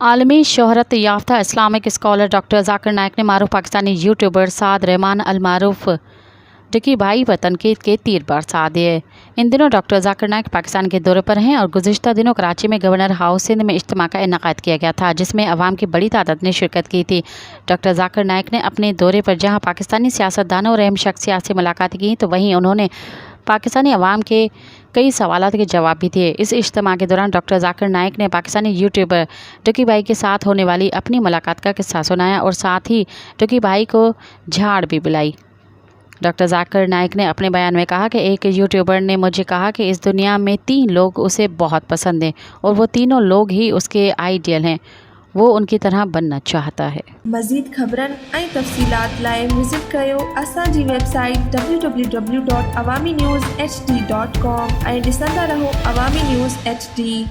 आलमी शोहरत याफ्ता Islamic scholar doctor Zakir Naik ने मारूफ पाकिस्तानी यूट्यूबर साद रहमान अल मारूफ डिकी भाई पर तनकीद के तीर बरसा दिए। इन दिनों डॉक्टर जाकिर नाइक पाकिस्तान के दौरे पर हैं और गुज़िश्ता दिनों कराची में गवर्नर हाउस सिंध में इज्तिमा का इनेकाद किया गया था, जिसमें अवाम की बड़ी तादाद ने शिरकत की थी। डॉक्टर जाकिर नाइक ने अपने दौरे पर जहाँ पाकिस्तानी सियासतदानों और अहम शख्सियात से मुलाकात की, तो वहीं उन्होंने पाकिस्तानी अवाम के कई सवालात के जवाब भी दिए। इस इज्तिमा के दौरान डॉक्टर जाकिर नाइक ने पाकिस्तानी यूट्यूबर डिकी भाई के साथ होने वाली अपनी मुलाकात का किस्सा सुनाया और साथ ही डिकी भाई को झाड़ भी बुलाई। डॉक्टर जाकिर नाइक ने अपने बयान में कहा कि एक यूट्यूबर ने मुझे कहा कि इस दुनिया में 3 लोग उसे बहुत पसंद हैं और वो तीनों लोग ही उसके आइडियल हैं। वो उनकी तरह बनना चाहता है। मज़ीद ख़बरन ऐं तफ़सीलात लाइ विज़िट कयो असांजी वेबसाइट www.awamiNewsHD.com ऐं ॾिसंदा रहो अवामी न्यूज़ HD।